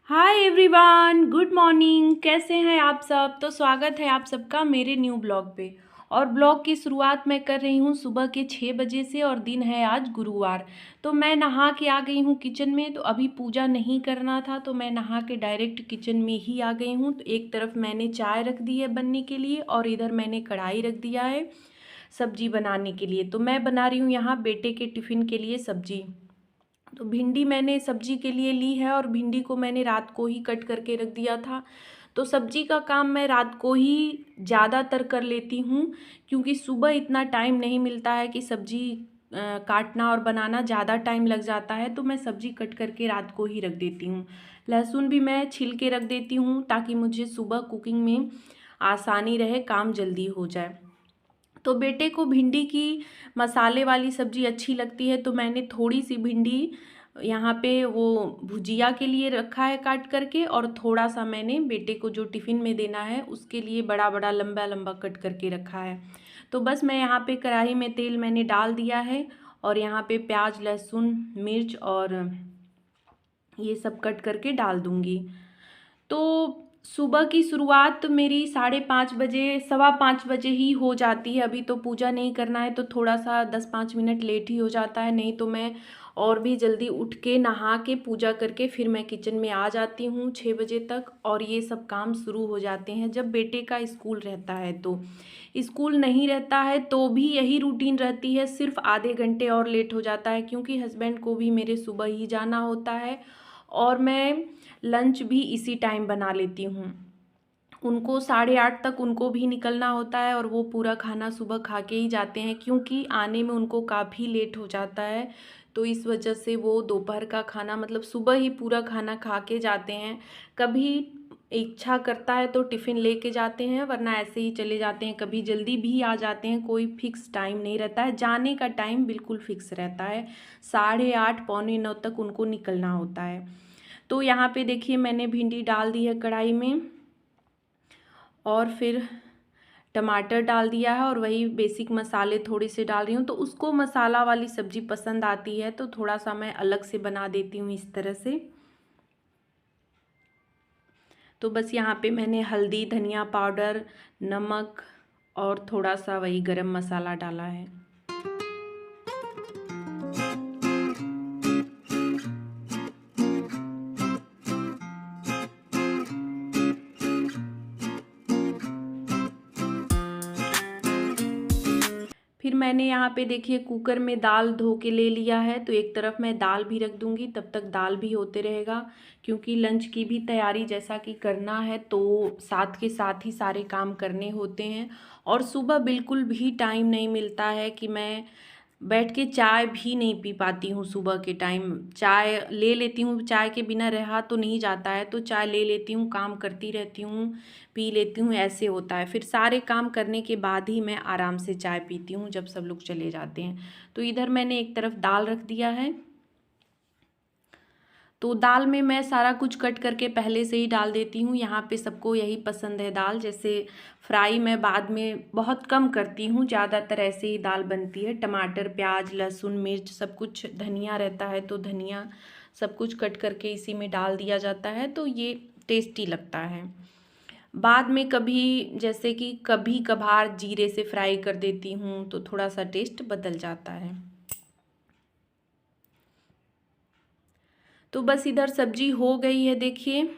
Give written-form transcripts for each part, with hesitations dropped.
Hi everyone, good morning. कैसे हैं आप सब? तो स्वागत है आप सबका मेरे न्यू ब्लॉग पे। और ब्लॉग की शुरुआत मैं कर रही हूँ सुबह के 6 बजे से और दिन है आज गुरुवार। तो मैं नहा के आ गई हूँ किचन में। तो अभी पूजा नहीं करना था तो मैं नहा के डायरेक्ट किचन में ही आ गई हूँ। तो एक तरफ मैंने चाय रख दी है बनने के लिए और इधर मैंने कढ़ाई रख दिया है सब्जी बनाने के लिए। तो मैं बना रही हूँ यहाँ बेटे के टिफ़िन के लिए सब्जी। तो भिंडी मैंने सब्जी के लिए ली है और भिंडी को मैंने रात को ही कट करके रख दिया था। तो सब्जी का काम मैं रात को ही ज़्यादातर कर लेती हूँ क्योंकि सुबह इतना टाइम नहीं मिलता है कि सब्जी काटना और बनाना ज़्यादा टाइम लग जाता है। तो मैं सब्जी कट करके रात को ही रख देती हूँ। लहसुन भी मैं छील के रख देती हूँ ताकि मुझे सुबह कुकिंग में आसानी रहे, काम जल्दी हो जाए। तो बेटे को भिंडी की मसाले वाली सब्ज़ी अच्छी लगती है तो मैंने थोड़ी सी भिंडी यहाँ पे वो भुजिया के लिए रखा है काट करके, और थोड़ा सा मैंने बेटे को जो टिफ़िन में देना है उसके लिए बड़ा बड़ा लंबा लंबा कट करके रखा है। तो बस मैं यहाँ पे कढ़ाई में तेल मैंने डाल दिया है और यहाँ पे प्याज, लहसुन, मिर्च और ये सब कट करके डाल दूँगी। तो सुबह की शुरुआत मेरी 5:30 बजे, 5:15 बजे ही हो जाती है। अभी तो पूजा नहीं करना है तो थोड़ा सा 10-5 मिनट लेट ही हो जाता है, नहीं तो मैं और भी जल्दी उठ के नहा के पूजा करके फिर मैं किचन में आ जाती हूँ 6 बजे तक और ये सब काम शुरू हो जाते हैं। जब बेटे का स्कूल रहता है तो स्कूल नहीं रहता है तो भी यही रूटीन रहती है, सिर्फ आधे घंटे और लेट हो जाता है क्योंकि हस्बैंड को भी मेरे सुबह ही जाना होता है और मैं लंच भी इसी टाइम बना लेती हूँ। उनको 8:30 तक उनको भी निकलना होता है और वो पूरा खाना सुबह खा के ही जाते हैं क्योंकि आने में उनको काफ़ी लेट हो जाता है। तो इस वजह से वो दोपहर का खाना मतलब सुबह ही पूरा खाना खा के जाते हैं। कभी इच्छा करता है तो टिफ़िन लेके जाते हैं, वरना ऐसे ही चले जाते हैं। कभी जल्दी भी आ जाते हैं, कोई फिक्स टाइम नहीं रहता है। जाने का टाइम बिल्कुल फिक्स रहता है, 8:30 पौने 9 तक उनको निकलना होता है। तो यहाँ पे देखिए मैंने भिंडी डाल दी है कढ़ाई में और फिर टमाटर डाल दिया है और वही बेसिक मसाले थोड़े से डाल रही हूँ। तो उसको मसाला वाली सब्ज़ी पसंद आती है तो थोड़ा सा मैं अलग से बना देती हूँ इस तरह से। तो बस यहाँ पे मैंने हल्दी, धनिया पाउडर, नमक और थोड़ा सा वही गरम मसाला डाला है। फिर मैंने यहाँ पे देखिए कुकर में दाल धो के ले लिया है। तो एक तरफ मैं दाल भी रख दूँगी, तब तक दाल भी होते रहेगा क्योंकि लंच की भी तैयारी जैसा कि करना है तो साथ के साथ ही सारे काम करने होते हैं। और सुबह बिल्कुल भी टाइम नहीं मिलता है कि मैं बैठ के चाय भी नहीं पी पाती हूँ। सुबह के टाइम चाय ले लेती हूँ, चाय के बिना रहा तो नहीं जाता है तो चाय ले लेती हूँ, काम करती रहती हूँ, पी लेती हूँ, ऐसे होता है। फिर सारे काम करने के बाद ही मैं आराम से चाय पीती हूँ जब सब लोग चले जाते हैं। तो इधर मैंने एक तरफ दाल रख दिया है। तो दाल में मैं सारा कुछ कट करके पहले से ही डाल देती हूँ। यहाँ पे सबको यही पसंद है दाल, जैसे फ्राई मैं बाद में बहुत कम करती हूँ, ज़्यादातर ऐसे ही दाल बनती है। टमाटर, प्याज, लहसुन, मिर्च सब कुछ, धनिया रहता है तो धनिया सब कुछ कट करके इसी में डाल दिया जाता है तो ये टेस्टी लगता है। बाद में कभी जैसे कि कभी कभार जीरे से फ्राई कर देती हूँ तो थोड़ा सा टेस्ट बदल जाता है। तो बस इधर सब्जी हो गई है देखिए,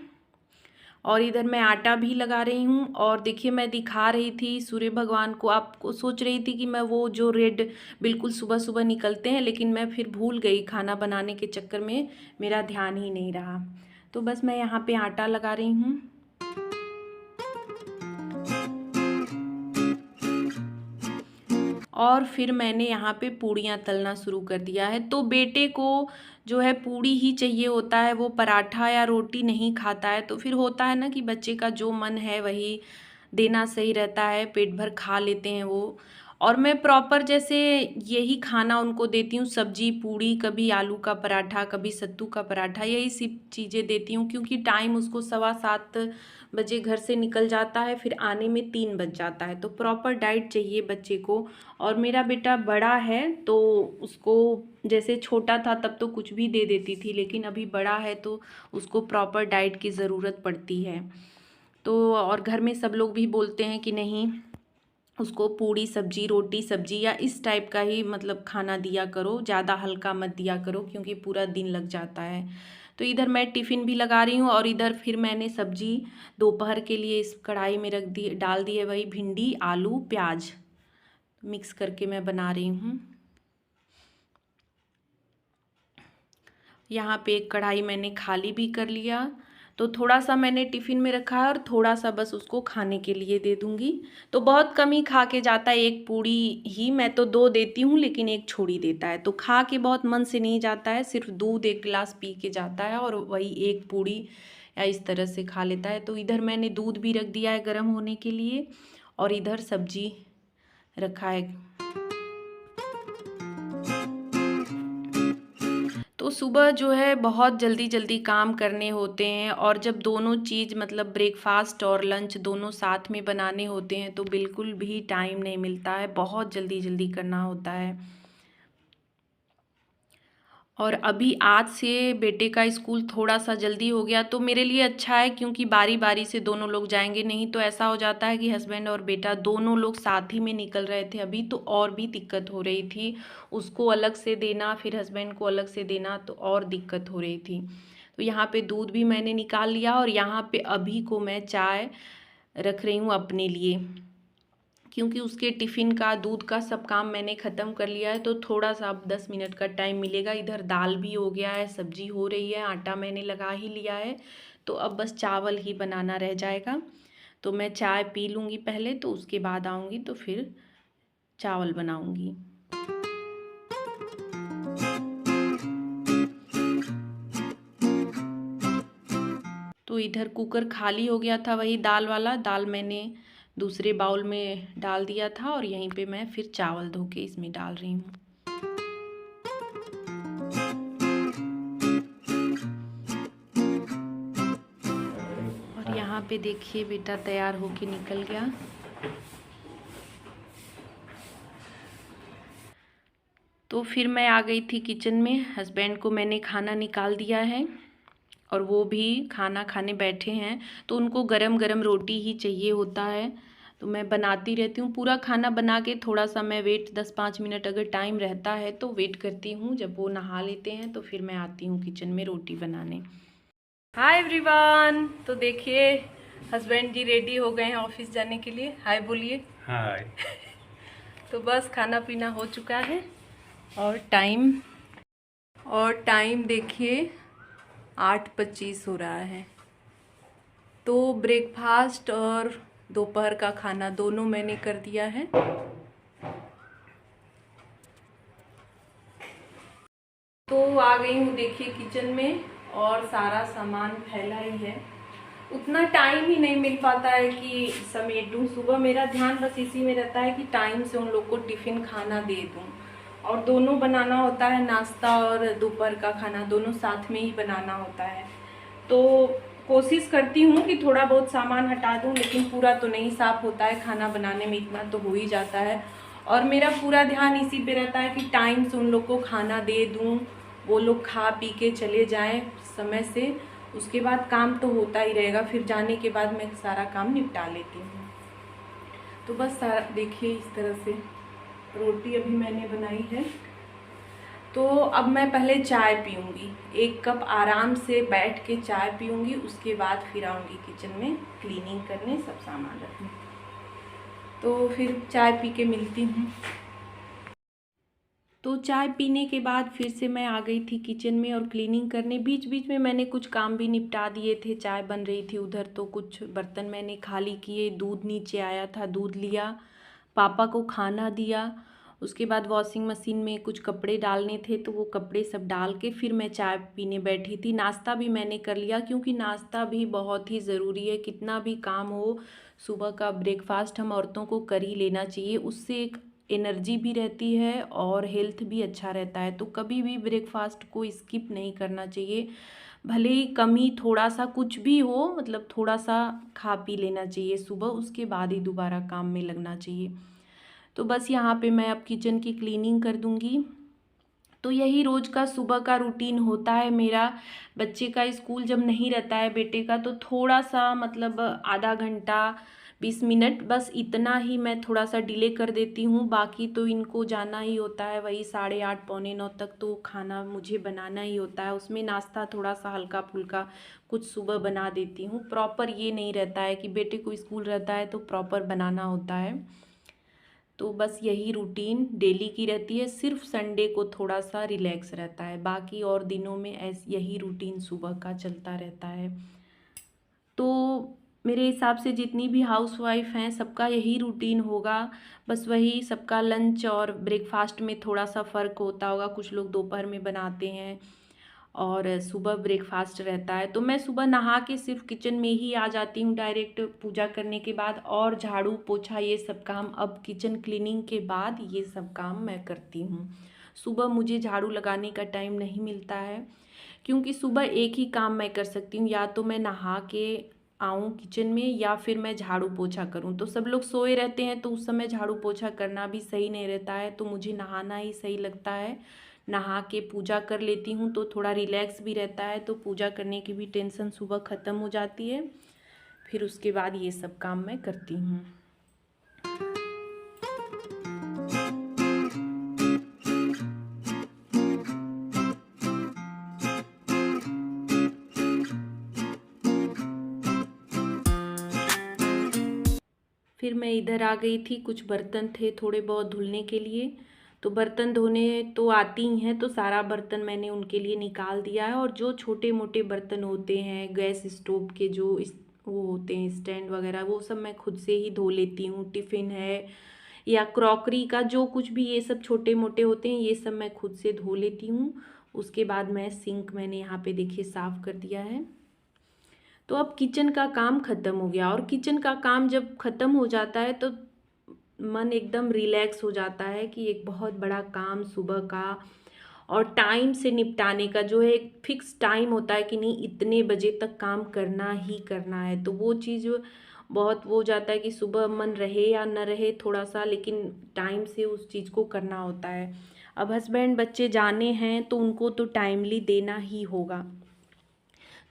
और इधर मैं आटा भी लगा रही हूँ। और देखिए मैं दिखा रही थी सूर्य भगवान को, आपको सोच रही थी कि मैं वो जो रेड बिल्कुल सुबह सुबह निकलते हैं, लेकिन मैं फिर भूल गई, खाना बनाने के चक्कर में मेरा ध्यान ही नहीं रहा। तो बस मैं यहाँ पे आटा लगा रही हूँ। और फिर मैंने यहाँ पे पूड़ियाँ तलना शुरू कर दिया है। तो बेटे को जो है पूड़ी ही चाहिए होता है, वो पराठा या रोटी नहीं खाता है। तो फिर होता है ना कि बच्चे का जो मन है वही देना सही रहता है, पेट भर खा लेते हैं वो। और मैं प्रॉपर जैसे यही खाना उनको देती हूँ, सब्जी पूड़ी, कभी आलू का पराठा, कभी सत्तू का पराठा, यही सब चीज़ें देती हूँ क्योंकि टाइम उसको 7:15 बजे घर से निकल जाता है, फिर आने में 3 बज जाता है। तो प्रॉपर डाइट चाहिए बच्चे को। और मेरा बेटा बड़ा है तो उसको जैसे छोटा था तब तो कुछ भी दे देती थी, लेकिन अभी बड़ा है तो उसको प्रॉपर डाइट की ज़रूरत पड़ती है। तो और घर में सब लोग भी बोलते हैं कि नहीं, उसको पूड़ी सब्जी, रोटी सब्जी या इस टाइप का ही मतलब खाना दिया करो, ज़्यादा हल्का मत दिया करो क्योंकि पूरा दिन लग जाता है। तो इधर मैं टिफ़िन भी लगा रही हूँ और इधर फिर मैंने सब्जी दोपहर के लिए इस कढ़ाई में रख दी, डाल दी है वही भिंडी आलू प्याज मिक्स करके मैं बना रही हूँ। यहाँ पे एक कढ़ाई मैंने खाली भी कर लिया, तो थोड़ा सा मैंने टिफ़िन में रखा है और थोड़ा सा बस उसको खाने के लिए दे दूँगी। तो बहुत कम ही खा के जाता है, एक पूड़ी ही, मैं तो 2 देती हूँ लेकिन एक छोड़ ही देता है। तो खा के बहुत मन से नहीं जाता है, सिर्फ दूध 1 गिलास पी के जाता है और वही एक पूड़ी या इस तरह से खा लेता है। तो इधर मैंने दूध भी रख दिया है गर्म होने के लिए और इधर सब्जी रखा है। तो सुबह जो है बहुत जल्दी जल्दी काम करने होते हैं और जब दोनों चीज़ मतलब ब्रेकफास्ट और लंच दोनों साथ में बनाने होते हैं तो बिल्कुल भी टाइम नहीं मिलता है, बहुत जल्दी जल्दी करना होता है। और अभी आज से बेटे का स्कूल थोड़ा सा जल्दी हो गया तो मेरे लिए अच्छा है, क्योंकि बारी बारी से दोनों लोग जाएंगे, नहीं तो ऐसा हो जाता है कि हस्बैंड और बेटा दोनों लोग साथ ही में निकल रहे थे अभी, तो और भी दिक्कत हो रही थी। उसको अलग से देना फिर हस्बैंड को अलग से देना तो और दिक्कत हो रही थी। तो यहाँ पे दूध भी मैंने निकाल लिया और यहाँ पे अभी को मैं चाय रख रही हूँ अपने लिए, क्योंकि उसके टिफ़िन का दूध का सब काम मैंने ख़त्म कर लिया है। तो थोड़ा सा अब 10 मिनट का टाइम मिलेगा। इधर दाल भी हो गया है, सब्जी हो रही है, आटा मैंने लगा ही लिया है, तो अब बस चावल ही बनाना रह जाएगा। तो मैं चाय पी लूँगी पहले, तो उसके बाद आऊँगी तो फिर चावल बनाऊँगी। तो इधर कुकर खाली हो गया था, वही दाल वाला, दाल मैंने दूसरे बाउल में डाल दिया था और यहीं पे मैं फिर चावल धो के इसमें डाल रही हूँ। और यहाँ पे देखिए बेटा तैयार होके निकल गया। तो फिर मैं आ गई थी किचन में, हस्बैंड को मैंने खाना निकाल दिया है और वो भी खाना खाने बैठे हैं। तो उनको गरम गरम रोटी ही चाहिए होता है, तो मैं बनाती रहती हूँ पूरा खाना बना के। थोड़ा सा मैं वेट 10-5 मिनट अगर टाइम रहता है तो वेट करती हूँ, जब वो नहा लेते हैं तो फिर मैं आती हूँ किचन में रोटी बनाने। हाय एवरीवन, तो देखिए हस्बैंड जी रेडी हो गए हैं ऑफिस जाने के लिए। हाय बोलिए। हाय। तो बस खाना पीना हो चुका है और टाइम देखिए 8:25 हो रहा है। तो ब्रेकफास्ट और दोपहर का खाना दोनों मैंने कर दिया है। तो आ गई हूँ देखिए किचन में और सारा सामान फैला ही है। उतना टाइम ही नहीं मिल पाता है कि समेट दूँ। सुबह मेरा ध्यान बस इसी में रहता है कि टाइम से उन लोग को टिफ़िन खाना दे दूँ, और दोनों बनाना होता है, नाश्ता और दोपहर का खाना दोनों साथ में ही बनाना होता है। तो कोशिश करती हूँ कि थोड़ा बहुत सामान हटा दूँ, लेकिन पूरा तो नहीं साफ होता है, खाना बनाने में इतना तो हो ही जाता है। और मेरा पूरा ध्यान इसी पे रहता है कि टाइम से उन लोग को खाना दे दूँ, वो लोग खा पी के चले जाएं समय से, उसके बाद काम तो होता ही रहेगा। फिर जाने के बाद मैं सारा काम निपटा लेती हूँ। तो बस सारा देखिए इस तरह से रोटी अभी मैंने बनाई है। तो अब मैं पहले चाय पीऊँगी, 1 कप आराम से बैठ के चाय पीऊँगी, उसके बाद फिर आऊँगी किचन में क्लीनिंग करने, सब सामान रखने। तो फिर चाय पी के मिलती हूँ। तो चाय पीने के बाद फिर से मैं आ गई थी किचन में और क्लीनिंग करने। बीच बीच में मैंने कुछ काम भी निपटा दिए थे, चाय बन रही थी उधर, तो कुछ बर्तन मैंने खाली किए, दूध नीचे आया था, दूध लिया, पापा को खाना दिया। उसके बाद वॉशिंग मशीन में कुछ कपड़े डालने थे तो वो कपड़े सब डाल के फिर मैं चाय पीने बैठी थी। नाश्ता भी मैंने कर लिया, क्योंकि नाश्ता भी बहुत ही ज़रूरी है, कितना भी काम हो सुबह का ब्रेकफास्ट हम औरतों को कर ही लेना चाहिए। उससे एक एनर्जी भी रहती है और हेल्थ भी अच्छा रहता है। तो कभी भी ब्रेकफास्ट को स्किप नहीं करना चाहिए, भले ही कमी थोड़ा सा कुछ भी हो, मतलब थोड़ा सा खा पी लेना चाहिए सुबह, उसके बाद ही दोबारा काम में लगना चाहिए। तो बस यहाँ पे मैं अब किचन की क्लीनिंग कर दूँगी। तो यही रोज़ का सुबह का रूटीन होता है मेरा। बच्चे का स्कूल जब नहीं रहता है बेटे का, तो थोड़ा सा मतलब आधा घंटा 20 मिनट बस इतना ही मैं थोड़ा सा डिले कर देती हूँ। बाकी तो इनको जाना ही होता है वही 8:30 पौने 9 तक, तो खाना मुझे बनाना ही होता है। उसमें नाश्ता थोड़ा सा हल्का फुल्का कुछ सुबह बना देती हूँ। प्रॉपर ये नहीं रहता है कि बेटे को स्कूल रहता है तो प्रॉपर बनाना होता है। तो बस यही रूटीन डेली की रहती है। सिर्फ संडे को थोड़ा सा रिलैक्स रहता है, बाकी और दिनों में यही रूटीन सुबह का चलता रहता है। तो मेरे हिसाब से जितनी भी हाउसवाइफ हैं सबका यही रूटीन होगा। बस वही सबका लंच और ब्रेकफास्ट में थोड़ा सा फ़र्क होता होगा। कुछ लोग दोपहर में बनाते हैं और सुबह ब्रेकफास्ट रहता है। तो मैं सुबह नहा के सिर्फ किचन में ही आ जाती हूँ डायरेक्ट पूजा करने के बाद, और झाड़ू पोछा ये सब काम अब किचन क्लीनिंग के बाद ये सब काम मैं करती हूँ। सुबह मुझे झाड़ू लगाने का टाइम नहीं मिलता है, क्योंकि सुबह एक ही काम मैं कर सकती हूँ, या तो मैं नहा के आऊँ किचन में या फिर मैं झाड़ू पोछा करूँ। तो सब लोग सोए रहते हैं तो उस समय झाड़ू पोछा करना भी सही नहीं रहता है, तो मुझे नहाना ही सही लगता है। नहा के पूजा कर लेती हूँ तो थोड़ा रिलैक्स भी रहता है, तो पूजा करने की भी टेंशन सुबह ख़त्म हो जाती है। फिर उसके बाद ये सब काम मैं करती हूँ। फिर मैं इधर आ गई थी, कुछ बर्तन थे थोड़े बहुत धुलने के लिए। तो बर्तन धोने तो आती ही हैं, तो सारा बर्तन मैंने उनके लिए निकाल दिया है। और जो छोटे मोटे बर्तन होते हैं गैस स्टोव के, जो वो होते हैं स्टैंड वगैरह, वो सब मैं खुद से ही धो लेती हूँ। टिफ़िन है या क्रॉकरी का जो कुछ भी ये सब छोटे मोटे होते हैं, ये सब मैं खुद से धो लेती हूँ। उसके बाद मैं सिंक मैंने यहाँ पे देखिए साफ़ कर दिया है। तो अब किचन का काम ख़त्म हो गया, और किचन का काम जब ख़त्म हो जाता है तो मन एकदम रिलैक्स हो जाता है कि एक बहुत बड़ा काम सुबह का और टाइम से निपटाने का जो है एक फिक्स टाइम होता है कि नहीं इतने बजे तक काम करना ही करना है। तो वो चीज़ बहुत वो हो जाता है कि सुबह मन रहे या न रहे थोड़ा सा, लेकिन टाइम से उस चीज़ को करना होता है। अब हस्बैंड बच्चे जाने हैं तो उनको तो टाइमली देना ही होगा।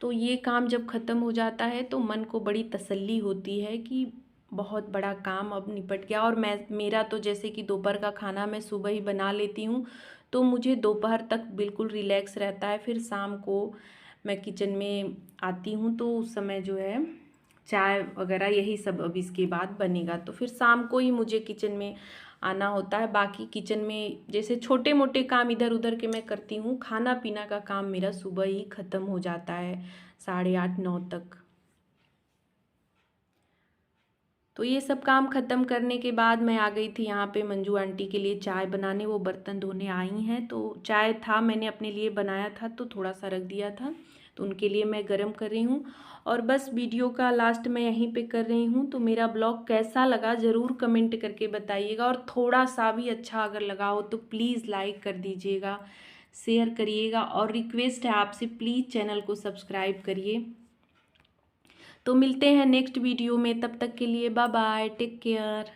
तो ये काम जब ख़त्म हो जाता है तो मन को बड़ी तसल्ली होती है कि बहुत बड़ा काम अब निपट गया। और मेरा तो जैसे कि दोपहर का खाना मैं सुबह ही बना लेती हूँ, तो मुझे दोपहर तक बिल्कुल रिलैक्स रहता है। फिर शाम को मैं किचन में आती हूँ तो उस समय जो है चाय वगैरह यही सब अब इसके बाद बनेगा, तो फिर शाम को ही मुझे किचन में आना होता है। बाकी किचन में जैसे छोटे मोटे काम इधर उधर के मैं करती हूँ, खाना पीना का काम मेरा सुबह ही ख़त्म हो जाता है 8:30 9 तक। तो ये सब काम ख़त्म करने के बाद मैं आ गई थी यहाँ पे मंजू आंटी के लिए चाय बनाने। वो बर्तन धोने आई हैं, तो चाय था मैंने अपने लिए बनाया था तो थोड़ा सा रख दिया था, तो उनके लिए मैं गरम कर रही हूँ। और बस वीडियो का लास्ट मैं यहीं पे कर रही हूँ। तो मेरा ब्लॉग कैसा लगा ज़रूर कमेंट करके बताइएगा, और थोड़ा सा भी अच्छा अगर लगा हो तो प्लीज़ लाइक कर दीजिएगा, शेयर करिएगा, और रिक्वेस्ट है आपसे प्लीज़ चैनल को सब्सक्राइब करिए। तो मिलते हैं नेक्स्ट वीडियो में, तब तक के लिए बाय बाय, टेक केयर।